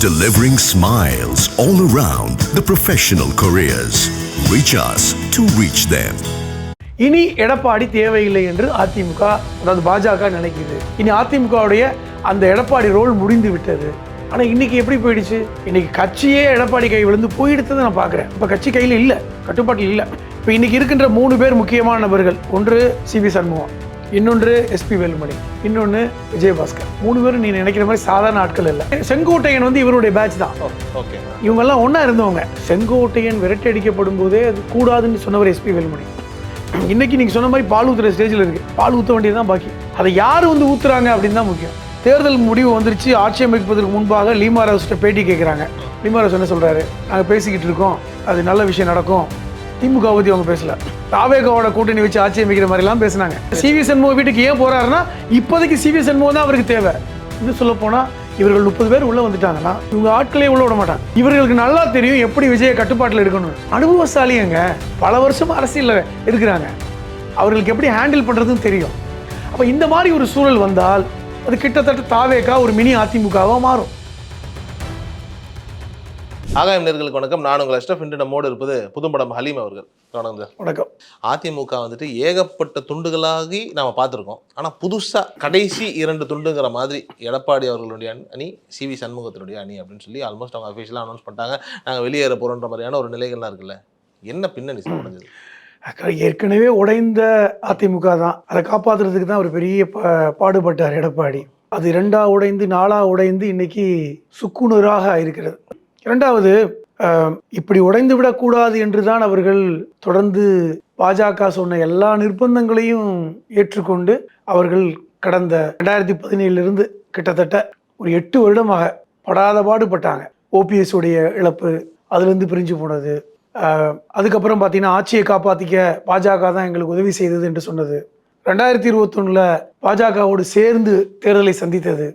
delivering smiles all around the professional careers. Reach us to reach them. இனி எடப்பாடி தேவையில்லை என்று அதிமுக அதாவது பாஜக நினைக்குது. இனி அதிமுகவுடைய அந்த எடப்பாடி ரோல் முடிந்து விட்டது. ஆனால் இன்னைக்கு எப்படி போயிடுச்சு? இன்னைக்கு கட்சியே எடப்பாடி கை விழுந்து போயிடுத்ததை நான் பார்க்குறேன். இப்போ கட்சி கையில் இல்லை, கட்டுப்பாட்டில் இல்லை. இப்போ இன்னைக்கு இருக்கின்ற 3 பேர் முக்கியமான நபர்கள். ஒன்று சிவி சண்முகம், இன்னொன்று எஸ்பி வேலுமணி, இன்னொன்று விஜயபாஸ்கர். 3 பேரும் நீ நினைக்கிற மாதிரி சாதாரண ஆட்கள் இல்லை. செங்கோட்டையன் வந்து இவருடைய பேட்ச் தான். இவங்கெல்லாம் ஒன்றா இருந்தவங்க. செங்கோட்டையன் விரட்டி அடிக்கப்படும் போதே அது கூடாதுன்னு சொன்னவர் எஸ்பி வேலுமணி. இன்னைக்கு நீங்க சொன்ன மாதிரி பால் ஊத்துற ஸ்டேஜில் இருக்கு. பால் ஊற்ற வேண்டியதுதான் பாக்கி. அதை யார் வந்து ஊத்துறாங்க அப்படின்னு தான் முக்கியம். தேர்தல் முடிவு வந்துருச்சு. ஆட்சி அமைப்பதற்கு முன்பாக லீமாராவ்ஸ்ட்ட பேட்டி கேட்குறாங்க. லீமாராவ்ஸ் என்ன சொல்றாரு? நாங்கள் பேசிக்கிட்டு இருக்கோம், அது நல்ல விஷயம் நடக்கும். திமுக பற்றி அவங்க பேசல. தாவேகாவோட கூட்டணி வச்சு ஆட்சி அமைக்கிற மாதிரிலாம் பேசினாங்க. சிவி சண்முகம் வீட்டுக்கு ஏன் போறாருன்னா இப்போதைக்கு சிவி சண்முகம் தான் அவருக்கு தேவை. இன்னும் சொல்ல போனா இவர்கள் 30 பேர் உள்ள வந்துட்டாங்கன்னா இவங்க ஆட்களே உள்ள விட மாட்டாங்க. இவர்களுக்கு நல்லா தெரியும் எப்படி விஜய கட்டுப்பாட்டில் எடுக்கணும். அனுபவசாலியங்க, பல வருஷம் அரசியல் இருக்கிறாங்க. அவர்களுக்கு எப்படி ஹேண்டில் பண்றதுன்னு தெரியும். அப்ப இந்த மாதிரி ஒரு சூழல் வந்தால் அது கிட்டத்தட்ட தாவேகா ஒரு மினி அதிமுகவா மாறும். ஆகாயம் நேயர்களுக்கு வணக்கம். நான் உங்கள் அஷ்ரஃப். இன்று நம்மோடு இருப்பது புதும்படம் ஹலீம் அவர்கள். வணக்கம். அதிமுக வந்துட்டு ஏகப்பட்ட துண்டுகளாகி நாம பார்த்துருக்கோம். ஆனால் புதுசாக கடைசி 2 துண்டுங்கிற மாதிரி எடப்பாடி அவர்களுடைய அணி, சிவி சண்முகத்தினுடைய அணி அப்படின்னு சொல்லி ஆல்மோஸ்ட் அவங்க அஃபிஷியலாக அனௌன்ஸ் பண்ணிட்டாங்க. நாங்கள் வெளியேற போகிறோன்ற மாதிரியான ஒரு நிலைகள்லாம் இருக்குல்ல, என்ன பின்னணி முடிஞ்சது? ஏற்கனவே உடைந்த அதிமுக தான். அதை காப்பாற்றுறதுக்கு தான் ஒரு பெரிய பாடுபட்டார் எடப்பாடி. அது 2ஆ உடைந்து 4ஆ உடைந்து இன்னைக்கு சுக்குநூறாக இருக்கிறது. 2வது, இப்படி உடைந்து விடக்கூடாது என்று தான் அவர்கள் தொடர்ந்து பாஜக சொன்ன எல்லா நிர்பந்தங்களையும் ஏற்றுக்கொண்டு அவர்கள் கடந்த 2017 கிட்டத்தட்ட ஒரு 8 வருடமாக படாத பாடுபட்டாங்க. ஓபிஎஸ் உடைய இழப்பு, அதுலேருந்து பிரிஞ்சு போனது. அதுக்கப்புறம் பார்த்தீங்கன்னா ஆட்சியை காப்பாற்றிக்க பாஜக தான் எங்களுக்கு உதவி செய்தது என்று சொன்னது. 2021 பாஜகவோடு சேர்ந்து தேர்தலை சந்தித்தது.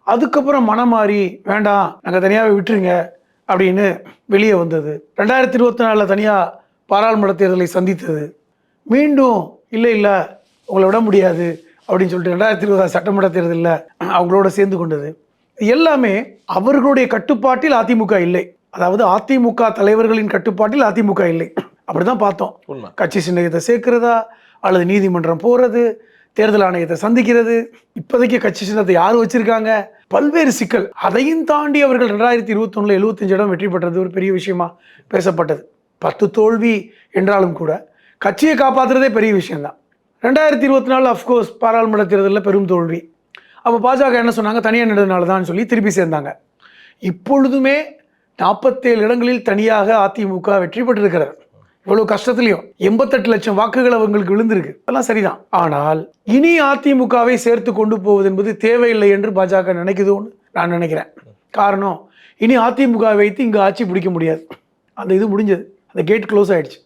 அதுக்கப்புறம் மனம் மாறி வேண்டாம் நாங்கள் தனியாகவே விட்டுருங்க அப்படின்னு வெளியே வந்தது. 2024 தனியாக பாராளுமன்ற தேர்தலை சந்தித்தது. மீண்டும் இல்லை உங்களை விட முடியாது அப்படின்னு சொல்லிட்டு 2020 சட்டமன்ற தேர்தலில் அவங்களோட சேர்ந்து கொண்டது. எல்லாமே அவர்களுடைய கட்டுப்பாட்டில் அதிமுக இல்லை. அதாவது அதிமுக தலைவர்களின் கட்டுப்பாட்டில் அதிமுக இல்லை. அப்படிதான் பார்த்தோம். கட்சி சின்னத்தை சேர்க்கிறதா அல்லது நீதிமன்றம் போறது, தேர்தல் ஆணையத்தை சந்திக்கிறது. இப்போதைக்கு கட்சி சின்னத்தை யார் வச்சிருக்காங்க, பல்வேறு சிக்கல். அதையும் தாண்டி அவர்கள் 2021 75 இடம் வெற்றி பெற்றது ஒரு பெரிய விஷயமா பேசப்பட்டது. 10 தோல்வி என்றாலும் கூட கட்சியை காப்பாற்றுறதே பெரிய விஷயம்தான். 2024 அஃப்கோர்ஸ் பாராளுமன்ற தேர்தலில் பெரும் தோல்வி. அப்போ பாஜக என்ன சொன்னாங்க, தனியாக நின்றதுனால தான் சொல்லி திருப்பி சேர்ந்தாங்க. இப்பொழுதுமே 47 இடங்களில் தனியாக அதிமுக வெற்றி பெற்றிருக்கிறார். இவ்வளவு கஷ்டத்திலையும் 88 லட்சம் வாக்குகள் அவங்களுக்கு விழுந்திருக்கு. அதெல்லாம் சரிதான். ஆனால் இனி அதிமுகவை சேர்த்து கொண்டு போவது என்பது தேவையில்லை என்று பாஜக நினைக்குதோன்னு நான் நினைக்கிறேன். காரணம், இனி அதிமுக வைத்து இங்கு ஆட்சி பிடிக்க முடியாது. அந்த இது முடிஞ்சது, அந்த கேட் க்ளோஸ் ஆயிடுச்சு.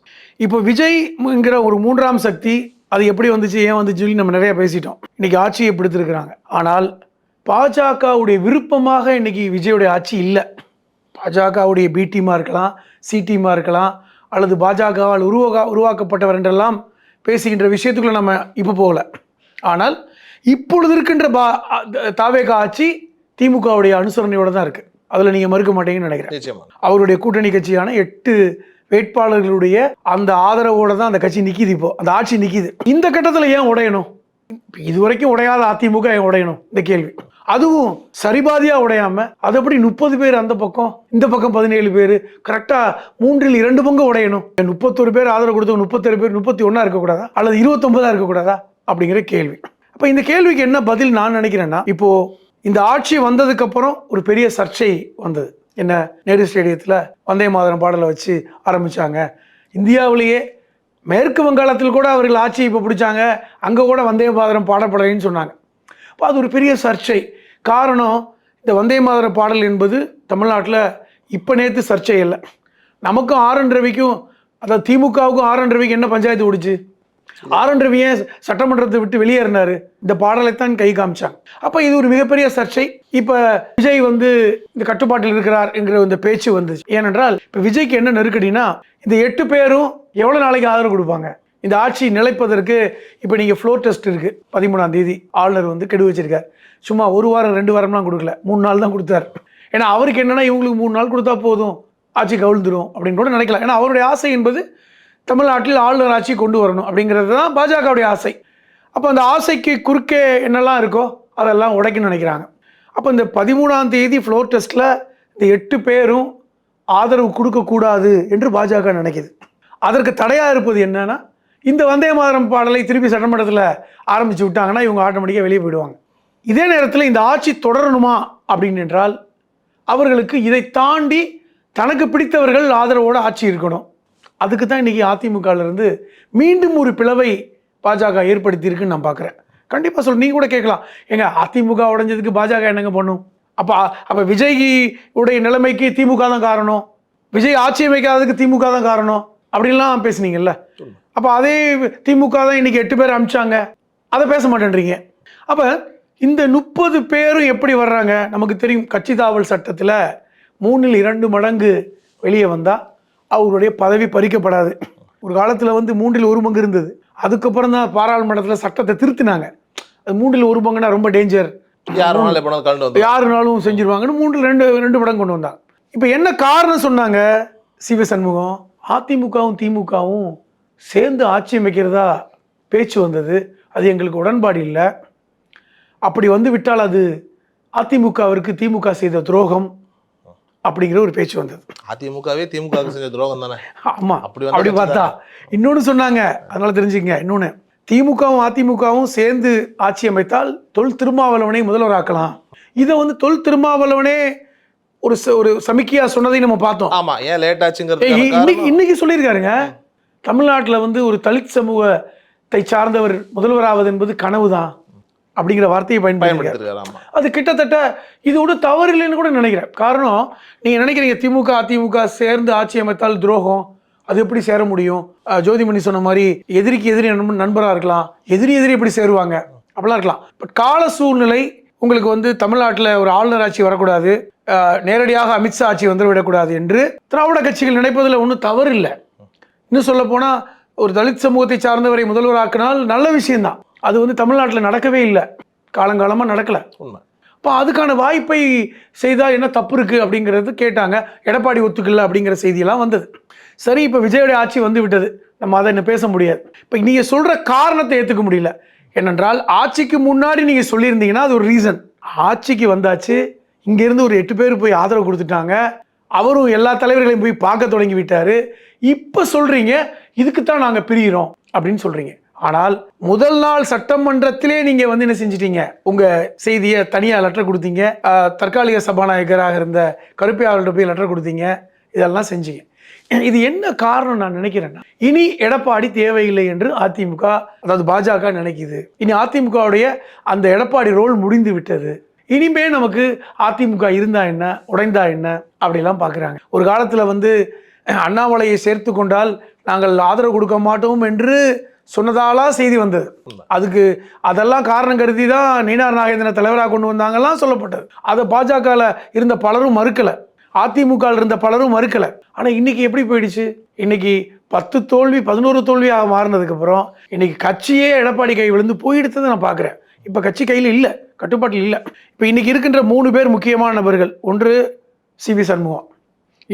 இப்போ விஜய்ங்கிற ஒரு 3ஆம் சக்தி அது எப்படி வந்துச்சு, ஏன் வந்துச்சு சொல்லி நம்ம நிறைய பேசிட்டோம். இன்னைக்கு ஆட்சியை பிடித்திருக்கிறாங்க. ஆனால் பாஜகவுடைய விருப்பமாக இன்னைக்கு விஜயுடைய ஆட்சி இல்லை. பாஜகவுடைய பி டீமாக இருக்கலாம், சி டீமாக இருக்கலாம், அல்லது பாஜகவால் உருவாக்கப்பட்டவர் என்றெல்லாம் பேசுகின்ற விஷயத்துக்குள்ள நம்ம இப்போ போகல. ஆனால் இப்பொழுது இருக்கின்ற தாவேகா ஆட்சி திமுகவுடைய அனுசரணையோடு தான் இருக்கு. அதில் நீங்கள் மறுக்க மாட்டீங்கன்னு நினைக்கிறேன். அவருடைய கூட்டணி கட்சியான 8 வேட்பாளர்களுடைய அந்த ஆதரவோடு தான் அந்த கட்சி நிற்கிது. இப்போ அந்த ஆட்சி நிற்கிது. இந்த கட்டத்தில் ஏன் உடையணும்? இதுவரைக்கும் உடையாத அதிமுக ஏன் உடையணும்? இந்த கேள்வி. அதுவும் சரிபாதியா உடையாம அது எப்படி 30 பேர் அந்த பக்கம், இந்த பக்கம் 17 பேர், கரெக்டா 3ல் 2 பங்கு உடையணும். 31 பேர் ஆதரவு கொடுத்தவங்க 37 பேர் 31 இருக்கக்கூடாதா அல்லது 29 இருக்கக்கூடாதா அப்படிங்கிற கேள்வி. அப்ப இந்த கேள்விக்கு என்ன பதில் நான் நினைக்கிறேன்னா, இப்போ இந்த ஆட்சி வந்ததுக்கு அப்புறம் ஒரு பெரிய சர்ச்சை வந்தது. என்ன, நேரு ஸ்டேடியத்தில் வந்தே மாதரம் பாடலை வச்சு ஆரம்பிச்சாங்க. இந்தியாவிலேயே மேற்கு வங்காளத்தில் கூட அவர்கள் ஆட்சியை இப்போ பிடிச்சாங்க, அங்கே கூட வந்தே மாதரம் பாடப்படலைன்னு சொன்னாங்க. அப்போ அது ஒரு பெரிய சர்ச்சை. காரணம், இந்த வந்தே மாதரம் பாடல் என்பது தமிழ்நாட்டில் இப்போ நேற்று சர்ச்சை இல்லை. நமக்கும் ஆர்.என். ரவிக்கும், அதாவது திமுகவுக்கும் ஆர்.என். ரவிக்கு என்ன பஞ்சாயத்து ஓடிச்சு? ஆர்.என். ரவி ஏன் சட்டமன்றத்தை விட்டு வெளியேறினாரு? இந்த பாடலைத்தான் கை காமிச்சாங்க. அப்போ இது ஒரு மிகப்பெரிய சர்ச்சை. இப்போ விஜய் வந்து இந்த கட்டுப்பாட்டில் இருக்கிறார் என்கிற இந்த பேச்சு வந்துச்சு. ஏனென்றால் இப்போ விஜய்க்கு என்ன நெருக்கடினா, இந்த 8 பேரும் எவ்வளோ நாளைக்கு ஆதரவு கொடுப்பாங்க? இந்த ஆட்சி நிலைப்பதற்கு இப்போ நீங்கள் ஃப்ளோர் டெஸ்ட் இருக்குது. 13ஆம் தேதி ஆளுநர் வந்து கெடு வச்சிருக்கார். சும்மா 1 வாரம் 2 வாரம்லாம் கொடுக்கல, 3 நாள் தான் கொடுத்தார். ஏன்னா அவருக்கு என்னன்னா இவங்களுக்கு 3 நாள் கொடுத்தா போதும், ஆட்சி கவிழ்ந்துடும் அப்படின்னு கூட நினைக்கலாம். ஏன்னா அவருடைய ஆசை என்பது தமிழ்நாட்டில் ஆளுநர் ஆட்சி கொண்டு வரணும் அப்படிங்கிறது தான் பாஜகவுடைய ஆசை. அப்போ அந்த ஆசைக்கு குறுக்கே என்னெல்லாம் இருக்கோ அதெல்லாம் உடைக்கணும்னு நினைக்கிறாங்க. அப்போ இந்த 13ஆம் தேதி ஃப்ளோர் டெஸ்ட்டில் இந்த 8 பேரும் ஆதரவு கொடுக்கக்கூடாது என்று பாஜக நினைக்குது. அதற்கு தடையாக இருப்பது என்னன்னா, இந்த வந்தே மாதரம் பாடலை திருப்பி சட்டமன்றத்தில் ஆரம்பித்து விட்டாங்கன்னா இவங்க ஆட்டோமேட்டிக்காக வெளியே போயிடுவாங்க. இதே நேரத்தில் இந்த ஆட்சி தொடரணுமா அப்படின்னு என்றால் அவர்களுக்கு இதை தாண்டி தனக்கு பிடித்தவர்கள் ஆதரவோடு ஆட்சி இருக்கணும். அதுக்கு தான் இன்றைக்கி அதிமுகவிலிருந்து மீண்டும் ஒரு பிளவை பாஜக ஏற்படுத்தியிருக்குன்னு நான் பார்க்குறேன். கண்டிப்பாக சொல்ல நீங்கள் கூட கேட்கலாம், எங்க அதிமுக உடைஞ்சதுக்கு பாஜக என்னங்க பண்ணும்? அப்போ விஜய் உடைய நிலைமைக்கு திமுக தான் காரணம், விஜய் ஆட்சி அமைக்காததுக்கு திமுக தான் காரணம் அப்படின்லாம் பேசுனீங்கல்ல. அப்போ அதே திமுக தான் இன்றைக்கி 8 பேர் அனுப்பிச்சாங்க, அதை பேச மாட்டேன்றீங்க. அப்போ இந்த 30 பேரும் எப்படி வர்றாங்க? நமக்கு தெரியும், கட்சி தாவல் சட்டத்தில் 3ல் 2 மடங்கு வெளியே வந்தால் அவருடைய பதவி பறிக்கப்படாது. ஒரு காலத்தில் வந்து 3ல் 1 பங்கு இருந்தது. அதுக்கப்புறம் தான் பாராளுமன்றத்தில் சட்டத்தை திருத்தினாங்க. அது 3ல் 1 பங்குனா ரொம்ப டேஞ்சர், யாருனாலும் செஞ்சிருவாங்கன்னு 3ல் 2 மடங்கு கொண்டு வந்தாங்க. இப்போ என்ன காரணம் சொன்னாங்க சி.வி. சண்முகம்? அதிமுகவும் திமுகவும் சேர்ந்து ஆட்சி அமைக்கிறதா பேச்சு வந்தது, அது எங்களுக்கு உடன்பாடு இல்லை. அப்படி வந்து விட்டால் அது அதிமுகவிற்கு திமுக செய்த துரோகம் அப்படிங்கிற ஒரு பேச்சு வந்தது. அதிமுகவே திமுக செஞ்ச துரோகம் தானே? ஆமா, அப்படி பார்த்தா. இன்னொன்று சொன்னாங்க, அதனால தெரிஞ்சுக்கங்க. இன்னொன்று, திமுகவும் அதிமுகவும் சேர்ந்து ஆட்சி அமைத்தால் தொல் திருமாவளவனை முதல்வராக்கலாம். இதை வந்து தொல் திருமாவளவனே ஒரு சமிக்கையா சொன்னதை நம்ம பார்த்தோம். ஆமா, ஏன் லேட் ஆச்சுங்கிறது இன்னைக்கு சொல்லியிருக்காருங்க. தமிழ்நாட்டில் வந்து ஒரு தலித் சமூகத்தை சார்ந்தவர் முதல்வராவது என்பது கனவுதான் அப்படிங்கிற வார்த்தையை பயன்படுத்திருக்காரு. அது கிட்டத்தட்ட இதோட தவறு இல்லைன்னு கூட நினைக்கிறேன். காரணம், நீங்க நினைக்கிறீங்க திமுக அதிமுக சேர்ந்து ஆட்சி அமைத்தால் துரோகம், அது எப்படி சேர முடியும்? ஜோதிமணி சொன்ன மாதிரி எதிரிக்கு எதிரி நண்பராக இருக்கலாம், எதிரி எப்படி சேருவாங்க அப்படிலாம் இருக்கலாம். பட் கால சூழ்நிலை உங்களுக்கு வந்து தமிழ்நாட்டில் ஒரு ஆளுநர் ஆட்சி வரக்கூடாது, நேரடியாக அமித்ஷா ஆட்சி வந்துவிடக்கூடாது என்று திராவிட கட்சிகள் நினைப்பதில் ஒன்றும் தவறு இல்லை. இன்னும் சொல்ல போனால் ஒரு தலித் சமூகத்தை சார்ந்தவரை முதல்வராக்கினால் நல்ல விஷயம்தான். அது வந்து தமிழ்நாட்டில் நடக்கவே இல்லை, காலங்காலமாக நடக்கலை. இப்போ அதுக்கான வாய்ப்பை செய்தால் என்ன தப்பு இருக்குது அப்படிங்கிறது கேட்டாங்க. எடப்பாடி ஒத்துக்கல அப்படிங்கிற செய்தியெல்லாம் வந்தது. சரி, இப்போ விஜயோடைய ஆட்சி வந்து விட்டது, நம்ம அதை இன்னும் பேச முடியாது. இப்போ நீங்கள் சொல்கிற காரணத்தை ஏற்றுக்க முடியல. என்னென்றால் ஆட்சிக்கு முன்னாடி நீங்கள் சொல்லியிருந்தீங்கன்னா அது ஒரு ரீசன். ஆட்சிக்கு வந்தாச்சு, இங்கேருந்து ஒரு 8 பேர் போய் ஆதரவு கொடுத்துட்டாங்க, அவரும் எல்லா தலைவர்களையும் போய் பார்க்க தொடங்கி விட்டார். இப்போ சொல்கிறீங்க இதுக்குத்தான் நாங்கள் பிரிகிறோம் அப்படின்னு சொல்கிறீங்க. ஆனால் முதல் நாள் சட்டமன்றத்திலே நீங்கள் வந்து என்ன செஞ்சிட்டீங்க? உங்கள் செய்தியை தனியாக லெட்டர் கொடுத்தீங்க, தற்காலிக சபாநாயகராக இருந்த கருப்பையாளர்கிட்ட போய் லெட்டர் கொடுத்தீங்க, இதெல்லாம் செஞ்சீங்க. இது என்ன காரணம் நான் நினைக்கிறேன்னா, இனி எடப்பாடி தேவையில்லை என்று அதிமுக, அதாவது பாஜக நினைக்குது. இனி அதிமுகவுடைய அந்த எடப்பாடி ரோல் முடிந்து விட்டது, இனிமே நமக்கு அதிமுக இருந்தா என்ன உடைந்தா என்ன அப்படிலாம் பார்க்குறாங்க. ஒரு காலத்தில் வந்து அண்ணாமலையை சேர்த்து கொண்டால் நாங்கள் ஆதரவு கொடுக்க மாட்டோம் என்று சொன்னதாலா செய்தி வந்தது. அதுக்கு அதெல்லாம் காரணம் கருதி தான் நீனார் நாகேந்திரனை தலைவராக கொண்டு வந்தாங்கலாம் சொல்லப்பட்டது. அதை பாஜகவில் இருந்த பலரும் மறுக்கலை, அதிமுகவில் இருந்த பலரும் மறுக்கலை. ஆனால் இன்னைக்கு எப்படி போயிடுச்சு? இன்னைக்கு 10 தோல்வி 11 தோல்வியாக மாறினதுக்கப்புறம் இன்னைக்கு கட்சியே எடப்பாடி கை விழுந்து போயிடுத்ததை நான் பார்க்குறேன். இப்போ கட்சி கையில் இல்லை, கட்டுப்பாட்டில் இல்லை. இப்போ இன்னைக்கு இருக்கின்ற 3 பேர் முக்கியமான நபர்கள். ஒன்று சி.வி. சண்முகம்,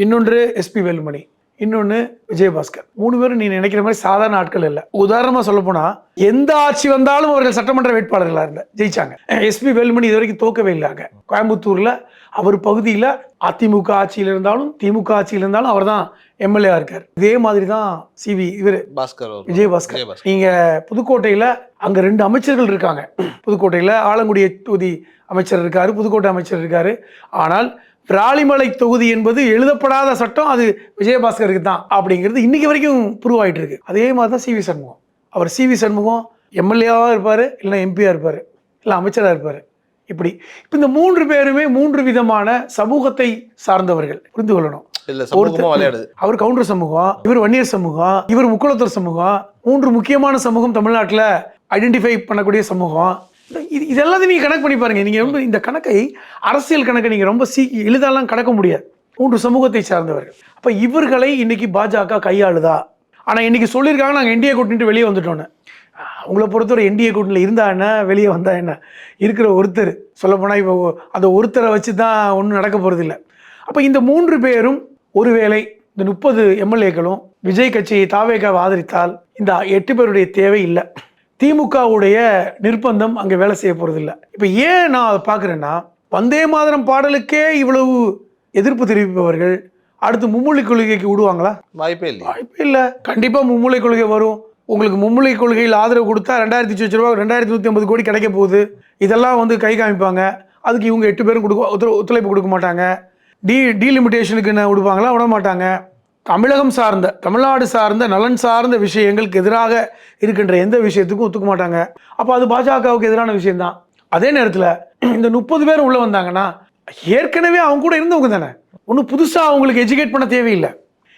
இன்னொன்று எஸ்.பி. வேலுமணி, இன்னொன்று விஜயபாஸ்கர். 3 பேரும் நீ நினைக்கிற மாதிரி சாதாரண ஆட்கள் இல்லை. உதாரணமாக சொல்ல போனால் எந்த ஆட்சி வந்தாலும் அவர்கள் சட்டமன்ற வேட்பாளர்களாக ஜெயிச்சாங்க. எஸ்.பி. வேலுமணி இது வரைக்கும் தோக்கவே இல்லைங்க. கோயம்புத்தூரில் அவர் பகுதியில் அதிமுக ஆட்சியில் இருந்தாலும் திமுக ஆட்சியில் இருந்தாலும் அவர் தான் எம்எல்ஏ இருக்கார். இதே மாதிரி தான் விஜயபாஸ்கர். நீங்க புதுக்கோட்டையில் அங்க 2 அமைச்சர்கள் இருக்காங்க. புதுக்கோட்டையில் ஆலங்குடி தொகுதி அமைச்சர் இருக்காரு, புதுக்கோட்டை அமைச்சர் இருக்காரு. ஆனால் விராலிமலை தொகுதி என்பது எழுதப்படாத சட்டம் அது விஜயபாஸ்கருக்கு தான் அப்படிங்கிறது இன்னைக்கு வரைக்கும் ப்ரூவ் ஆகிட்டு இருக்கு. அதே மாதிரி தான் சி.வி. சண்முகம். அவர் சி.வி. சண்முகம் எம்எல்ஏவாக இருப்பார், இல்லைன்னா எம்பியாக இருப்பார், இல்லை அமைச்சராக இருப்பார். இப்படி இப்போ இந்த 3 பேருமே 3 விதமான சமூகத்தை சார்ந்தவர்கள், புரிந்து கொள்ளணும். அவர் கவுண்டர் சமூகம், இவர் வன்னியர் சமூகம், இவர் முக்குளத்தூர் சமூகம். 3 முக்கியமான சமூகம் தமிழ்நாட்டில் ஐடென்டிஃபை பண்ணக்கூடிய சமூகம். இதெல்லாத்தையும் நீங்கள் கணக்கு பண்ணி பாருங்க. நீங்கள் ரொம்ப இந்த கணக்கை, அரசியல் கணக்கை நீங்கள் ரொம்ப எளிதாலாம் கடக்க முடியாது. 3 சமூகத்தை சார்ந்தவர்கள். அப்போ இவர்களை இன்னைக்கு பாஜக கையாளுதா? ஆனால் இன்னைக்கு சொல்லியிருக்காங்க நாங்கள் இந்தியா கூட்டிட்டு வெளியே வந்துட்டோன்னு. அவங்கள பொறுத்தவரை என்டிஏ கூட்டணியில் இருந்தா என்ன, வெளியே வந்தா என்ன, இருக்கிற ஒருத்தர் சொல்லப்போனால் இப்போ அந்த ஒருத்தரை வச்சு தான் ஒன்றும் நடக்க போகிறது இல்லை. அப்போ இந்த 3 பேரும் ஒருவேளை இந்த 30 எம்எல்ஏக்களும் விஜய் கட்சியை தாவேகாவை ஆதரித்தால் இந்த 8 பேருடைய தேவை இல்லை. திமுகவுடைய நிர்பந்தம் அங்கே வேலை செய்ய போகிறதில்லை. இப்போ ஏன் நான் அதை பார்க்குறேன்னா, வந்தே மாதரம் பாடலுக்கே இவ்வளவு எதிர்ப்பு தெரிவிப்பவர்கள் அடுத்து மும்மொழி கொள்கைக்கு விடுவாங்களா? வாய்ப்பே இல்லை. வாய்ப்பே இல்லை. கண்டிப்பாக மும்மொழி கொள்கை வரும். உங்களுக்கு மும்மொழி கொள்கையில் ஆதரவு கொடுத்தா 2000 ரூபா 2150 கோடி கிடைக்க போகுது. இதெல்லாம் வந்து கை காமிப்பாங்க. அதுக்கு இவங்க 8 பேரும் ஒத்துழைப்பு கொடுக்க மாட்டாங்க. டீலிமிட்டேஷனுக்கு என்ன விடுவாங்களா? விட மாட்டாங்க. தமிழகம் சார்ந்த, தமிழ்நாடு சார்ந்த, நலன் சார்ந்த விஷயங்களுக்கு எதிராக இருக்கின்ற எந்த விஷயத்துக்கும் ஒத்துக்க மாட்டாங்க. அப்போ அது பாஜகவுக்கு எதிரான விஷயம்தான். அதே நேரத்தில் இந்த 30 பேர் உள்ளே வந்தாங்கன்னா ஏற்கனவே அவங்க கூட இருந்தவங்க தானே, ஒன்றும் புதுசாக அவங்களுக்கு எஜுகேட் பண்ண தேவையில்லை.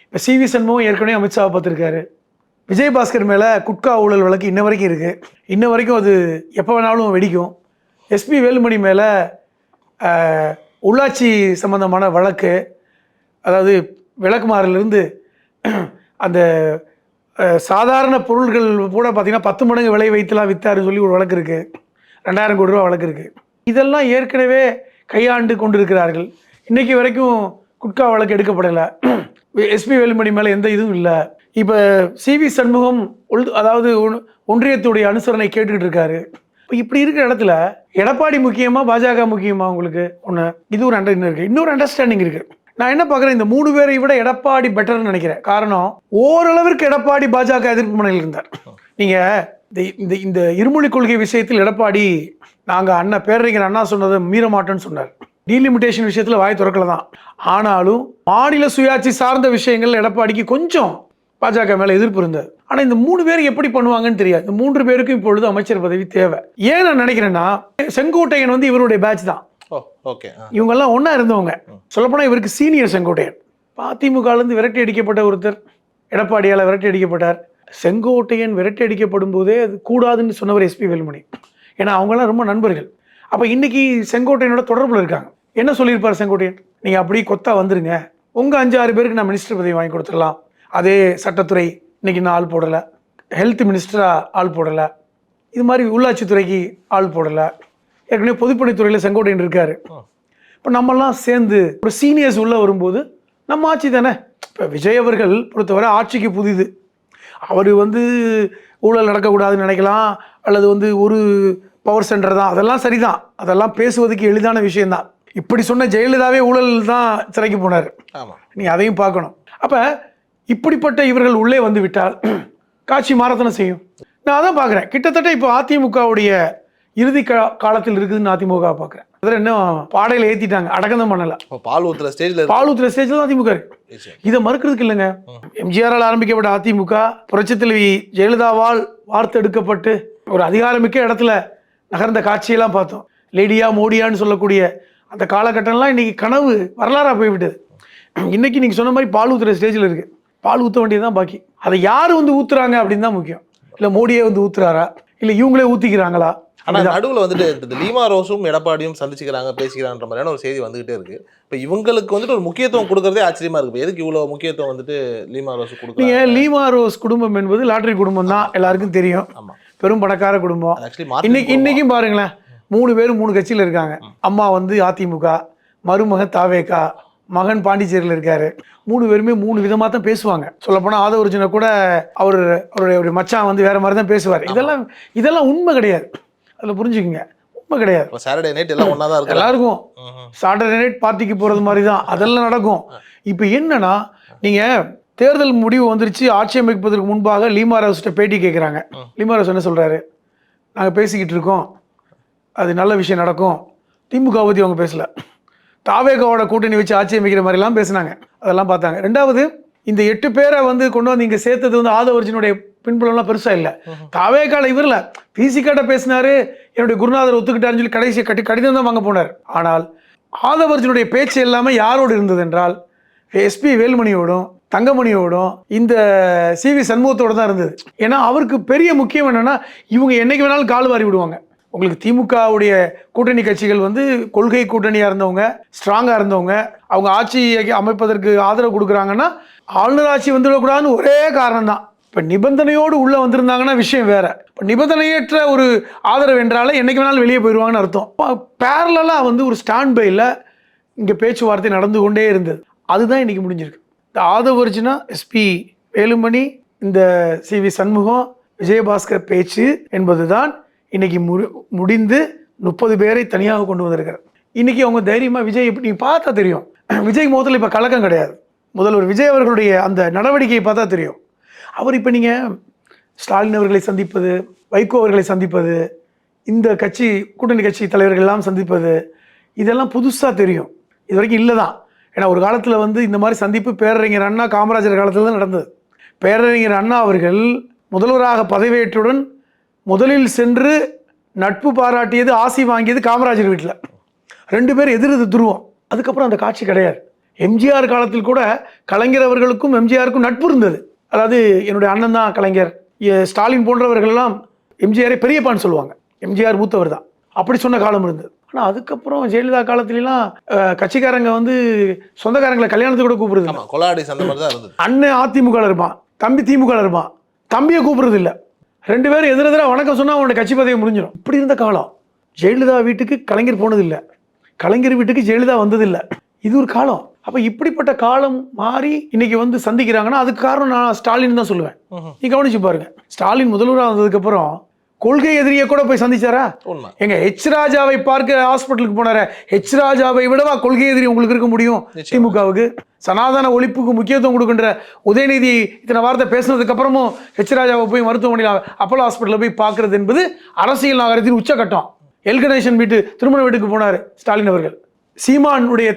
இப்போ சிவி சண்முகம் ஏற்கனவே அமித்ஷாவை பார்த்துருக்காரு. விஜயபாஸ்கர் மேலே குட்கா ஊழல் வழக்கு இன்ன வரைக்கும் இருக்குது. இன்ன வரைக்கும் அது எப்போ வேணாலும் வெடிக்கும். எஸ்பி வேலுமணி மேலே உள்ளாட்சி சம்பந்தமான வழக்கு, அதாவது விளக்குமாறிலிருந்து அந்த சாதாரண பொருள்கள் கூட பார்த்திங்கன்னா 10 மடங்கு விலை வைத்துலாம் விற்றாருன்னு சொல்லி ஒரு வழக்கு இருக்குது. 2000 கோடி ரூபா வழக்கு இருக்குது. இதெல்லாம் ஏற்கனவே கையாண்டு கொண்டிருக்கிறார்கள். இன்றைக்கி வரைக்கும் குட்கா வழக்கு எடுக்கப்படலை. எஸ்பி வேலுமணி மேலே எந்த இதுவும் இல்லை. இப்போ சிவி சண்முகம் அதாவது ஒன்றியத்துடைய அனுசரணை கேட்டுக்கிட்டு இருக்காரு. இப்போ இப்படி இருக்கிற இடத்துல எடப்பாடி முக்கியமா பாஜக முக்கியமா உங்களுக்கு? ஒன்று இது ஒரு இருக்குது. இன்னொரு அண்டர்ஸ்டாண்டிங் இருக்குது. நான் என்ன பார்க்குறேன், இந்த 3 பேரை விட எடப்பாடி பெட்டர்னு நினைக்கிறேன். காரணம், ஓரளவிற்கு எடப்பாடி பாஜக எதிர்ப்பு முனையில் இருந்தார். நீங்கள் இந்த இருமொழி கொள்கை விஷயத்தில் எடப்பாடி நாங்கள் பேரறிஞர் அண்ணா சொன்னதை மீற மாட்டோன்னு சொன்னார். டீலிமிட்டேஷன் விஷயத்தில் வாய் திறக்கல தான். ஆனாலும் மாநில சுயாட்சி சார்ந்த விஷயங்கள் எடப்பாடிக்கு கொஞ்சம் பாஜக மேலே எதிர்ப்பு இருந்தது. ஆனால் இந்த 3 பேர் எப்படி பண்ணுவாங்கன்னு தெரியாது. இந்த 3 பேருக்கும் இப்பொழுது அமைச்சர் பதவி தேவை. ஏன் நான் நினைக்கிறேன்னா, செங்கோட்டையன் வந்து இவருடைய பேட்ச் தான். இவங்கெல்லாம் ஒன்றா இருந்தவங்க. சொல்லப்போனால் இவருக்கு சீனியர் செங்கோட்டையன். அதிமுகலேருந்து விரட்டி அடிக்கப்பட்ட ஒருத்தர் எடப்பாடியால் விரட்டி அடிக்கப்பட்டார். செங்கோட்டையன் விரட்டி அடிக்கப்படும் போதே அது கூடாதுன்னு சொன்னவர் எஸ்பி வேலுமணி. ஏன்னா அவங்களாம் ரொம்ப நண்பர்கள். அப்போ இன்னைக்கு செங்கோட்டையனோட தொடர்பில் இருக்காங்க. என்ன சொல்லியிருப்பார் செங்கோட்டையன்? நீங்கள் அப்படியே கொத்தா வந்துருங்க, உங்கள் 5-6 பேருக்கு நான் மினிஸ்டர் பதவி வாங்கி கொடுத்துடலாம். அதே சட்டத்துறை இன்னைக்கு நான் ஆள் போடலை, ஹெல்த் மினிஸ்டராக ஆள் போடலை, இது மாதிரி உள்ளாட்சித்துறைக்கு ஆள் போடலை, ஏற்கனவே பொதுப்பணித்துறையில் செங்கோட்டையன் இருக்கார். இப்போ நம்மெல்லாம் சேர்ந்து ஒரு சீனியர்ஸ் உள்ளே வரும்போது நம்ம ஆட்சி தானே. இப்போ விஜய் அவர்கள் பொறுத்தவரை ஆட்சிக்கு புதிது. அவர் வந்து ஊழல் நடக்கக்கூடாதுன்னு நினைக்கலாம், அல்லது வந்து ஒரு பவர் சென்டர் தான், அதெல்லாம் சரிதான், அதெல்லாம் பேசுவதுக்கு எளிதான விஷயந்தான். இப்படி சொன்ன ஜெயலலிதாவே ஊழல் தான் சிறைக்கு போனார். நீ அதையும் பார்க்கணும். அப்போ இப்படிப்பட்ட இவர்கள் உள்ளே வந்து விட்டால் காட்சி மாறத்தனை செய்யும். நான் அதான் பார்க்குறேன். கிட்டத்தட்ட இப்போ அதிமுகவுடைய இறுதி காலத்தில் இருக்குதுன்னு அதிமுக பார்க்குறேன். அதில் இன்னும் பாடையில் ஏற்றிட்டாங்க, அடக்கம் பண்ணலை. பால் ஊற்றுற ஸ்டேஜில் தான் அதிமுக இருக்கு. இதை மறுக்கிறதுக்கு இல்லைங்க. எம்ஜிஆரால் ஆரம்பிக்கப்பட்ட அதிமுக புரட்சித் தலைவி ஜெயலலிதாவால் வார்த்தெடுக்கப்பட்டு ஒரு அதிகாரமிக்க இடத்துல நகர்ந்த காட்சியெல்லாம் பார்த்தோம். லேடியா மோடியான்னு சொல்லக்கூடிய அந்த காலகட்டம்லாம் இன்னைக்கு கனவு வரலாறாக போய்விட்டது. இன்னைக்கு நீங்கள் சொன்ன மாதிரி பால் ஊற்றுற ஸ்டேஜில் இருக்குது. பால் ஊற்ற வேண்டியதுதான் பாக்கி. அதை யார் வந்து ஊற்றுறாங்க அப்படின்னு தான் முக்கியம். இல்லை மோடியே வந்து ஊற்றுறாரா, இல்லை இவங்களே ஊற்றிக்கிறாங்களா? ஆனால் நடுவில் வந்துட்டு இந்த லீமா ரோஸும் எடப்பாடியும் சந்திச்சுக்கிறாங்க, பேசிக்கிறான்ற மாதிரியான ஒரு செய்தி வந்துகிட்டே இருக்கு. இப்போ இவங்களுக்கு வந்துட்டு ஒரு முக்கியத்துவம் கொடுக்கறதே ஆச்சரியமா இருக்கு. எதுக்கு இவ்வளோ முக்கியத்துவம் வந்துட்டு லீமா ரோஸ் கொடுக்குறீங்க? லீமா ரோஸ் குடும்பம் என்பது லாட்டரி குடும்பம் தான், எல்லாருக்கும் தெரியும். பெரும் பணக்கார குடும்பம். இன்னைக்கும் பாருங்களேன், 3 பேரும் 3 கட்சியில் இருக்காங்க. அம்மா வந்து அதிமுக, மருமகன் தாவேகா, மகன் பாண்டிச்சேரியில் இருக்காரு. 3 பேருமே 3 விதமாக தான் பேசுவாங்க. சொல்லப்போனால் ஆதவர்ஜுன கூட அவருடைய மச்சான் வந்து வேற மாதிரி தான் பேசுவார். இதெல்லாம் உண்மை கிடையாது. அதில் புரிஞ்சுக்குங்க, உண்மை கிடையாது. சாட்டர்டே நைட் எல்லாம் ஒன்றா தான் இருக்கும். எல்லாருக்கும் சாட்டர்டே நைட் பார்ட்டிக்கு போகிறது மாதிரி தான் அதெல்லாம் நடக்கும். இப்போ என்னன்னா, நீங்கள் தேர்தல் முடிவு வந்துருச்சு, ஆட்சி அமைப்பதற்கு முன்பாக லீமா ரோஸ்கிட்ட பேட்டி கேட்குறாங்க. லீமா ரோஸ் என்ன சொல்கிறாரு? நாங்கள் பேசிக்கிட்டு இருக்கோம், அது நல்ல விஷயம் நடக்கும். திமுக பற்றி அவங்க பேசலை, தாவேகாவோட கூட்டணி வச்சு ஆட்சி அமைக்கிற மாதிரிலாம் பேசினாங்க. அதெல்லாம் பார்த்தாங்க. 2வது, இந்த 8 பேரை வந்து கொண்டு வந்து இங்கே சேர்த்தது வந்து ஆதவர்ஜுனுடைய பின்புலம்லாம் பெருசாக இல்லை. தாவேகால இவரில் பிசிகாட்ட பேசினாரு, என்னுடைய குருநாதர் ஒத்துக்கிட்டாருன்னு சொல்லி கடைசி கடிதம் தான் வாங்க போனார். ஆனால் ஆதவர்ஜுனுடைய பேச்சு எல்லாமே யாரோடு இருந்தது என்றால் எஸ்பி வேலுமணியோடும் தங்கமணியோடும் இந்த சிவி சண்முகத்தோடு தான் இருந்தது. ஏன்னா அவருக்கு பெரிய முக்கியம் என்னென்னா, இவங்க என்னைக்கு வேணாலும் கால் வாரி விடுவாங்க. உங்களுக்கு திமுகவுடைய கூட்டணி கட்சிகள் வந்து கொள்கை கூட்டணியாக இருந்தவங்க, ஸ்ட்ராங்காக இருந்தவங்க, அவங்க ஆட்சி அமைப்பதற்கு ஆதரவு கொடுக்குறாங்கன்னா ஆளுநர் ஆட்சி வந்துவிடக்கூடாதுன்னு ஒரே காரணம் தான். இப்போ நிபந்தனையோடு உள்ளே வந்திருந்தாங்கன்னா விஷயம் வேற. இப்போ நிபந்தனையற்ற ஒரு ஆதரவு என்றாலே என்னைக்கு வேணாலும் வெளியே போயிடுவாங்கன்னு அர்த்தம். பேரலாக வந்து ஒரு ஸ்டாண்ட் பையில் இங்கே பேச்சுவார்த்தை நடந்து கொண்டே இருந்தது. அதுதான் இன்னைக்கு முடிஞ்சிருக்கு. இந்த ஆதவ அர்ஜுனா, எஸ்பி வேலுமணி, இந்த சிவி சண்முகம், விஜயபாஸ்கர் பேச்சு என்பது தான் இன்னைக்கு முடிந்து 30 பேரை தனியாக கொண்டு வந்திருக்கிறார். இன்னைக்கு அவங்க தைரியமாக விஜய் எப்படி நீ பார்த்தா தெரியும். விஜய் முகத்தில் இப்போ கலக்கம் கிடையாது. முதல்வர் விஜய் அவர்களுடைய அந்த நடவடிக்கையை பார்த்தா தெரியும். அவர் இப்போ நீங்கள் ஸ்டாலின் அவர்களை சந்திப்பது, வைகோ அவர்களை சந்திப்பது, இந்த கட்சி கூட்டணி கட்சி தலைவர்கள் எல்லாம் சந்திப்பது, இதெல்லாம் புதுசாக தெரியும். இது வரைக்கும் இல்லை தான். ஏன்னா ஒரு காலத்தில் வந்து இந்த மாதிரி சந்திப்பு பேரறிஞர் அண்ணா, காமராஜர் காலத்தில் தான் நடந்தது. பேரறிஞர் அண்ணா அவர்கள் முதல்வராக பதவியேற்றுடன் முதலில் சென்று நட்பு பாராட்டியது, ஆசி வாங்கியது காமராஜர் வீட்டில். 2 பேர் எதிர்த்து துருவம். அதுக்கப்புறம் அந்த காட்சி கிடையாது. எம்ஜிஆர் காலத்தில் கூட கலைஞர் அவர்களுக்கும் எம்ஜிஆருக்கும் நட்பு இருந்தது. அதாவது என்னுடைய அண்ணன் தான் கலைஞர், ஸ்டாலின் போன்றவர்கள் எல்லாம் எம்ஜிஆரை பெரியப்பான்னு சொல்லுவாங்க. எம்ஜிஆர் மூத்தவர் தான், அப்படி சொன்ன காலம் இருந்தது. ஆனால் அதுக்கப்புறம் ஜெயலலிதா காலத்துலலாம் கட்சிக்காரங்க வந்து சொந்தக்காரங்களை கல்யாணத்துக்கு கூட கூப்பிடுறது கொலாடி சண்டை மாதிரி தான் இருந்தது. அண்ணன் அதிமுக இருப்பான், தம்பி திமுக இருப்பான், தம்பியை கூப்பிடுறது இல்லை. 2 பேரும் எதிரெதிராக வணக்கம் சொன்னால் அவனோட கட்சி பதவி முடிஞ்சிடும். இப்படி இருந்த காலம். ஜெயலலிதா வீட்டுக்கு கலைஞர் போனதில்லை, கலைஞர் வீட்டுக்கு ஜெயலலிதா வந்ததில்லை. இது ஒரு காலம். அப்போ இப்படிப்பட்ட காலம் மாறி இன்னைக்கு வந்து சந்திக்கிறாங்கன்னா அதுக்கு காரணம் நான் ஸ்டாலின் தான் சொல்லுவேன். நீ கவனிச்சு பாருங்க. ஸ்டாலின் முதல்வராக வந்ததுக்கப்புறம் கொள்கை எதிரியை கூட போய் சந்திச்சாரா? எங்க ஹெச் ராஜாவை பார்க்க ஹாஸ்பிட்டலுக்கு போனார. ஹெச் ராஜாவை விடவா கொள்கை எதிரி உங்களுக்கு இருக்க முடியும்? திமுகவுக்கு சனாதன ஒழிப்புக்கு முக்கியத்துவம் கொடுக்கின்ற உதயநிதி இத்தனை வார்த்தை பேசினதுக்கு அப்புறமும் ஹெச் ராஜாவை போய் மருத்துவமனையில் அப்போலோ ஹாஸ்பிட்டலில் போய் பார்க்கறது என்பது அரசியல் நாகரத்தின் உச்சகட்டம். எல் கணேசன் வீட்டு திருமண வீட்டுக்கு போனார் ஸ்டாலின் அவர்கள். சீமானுடைய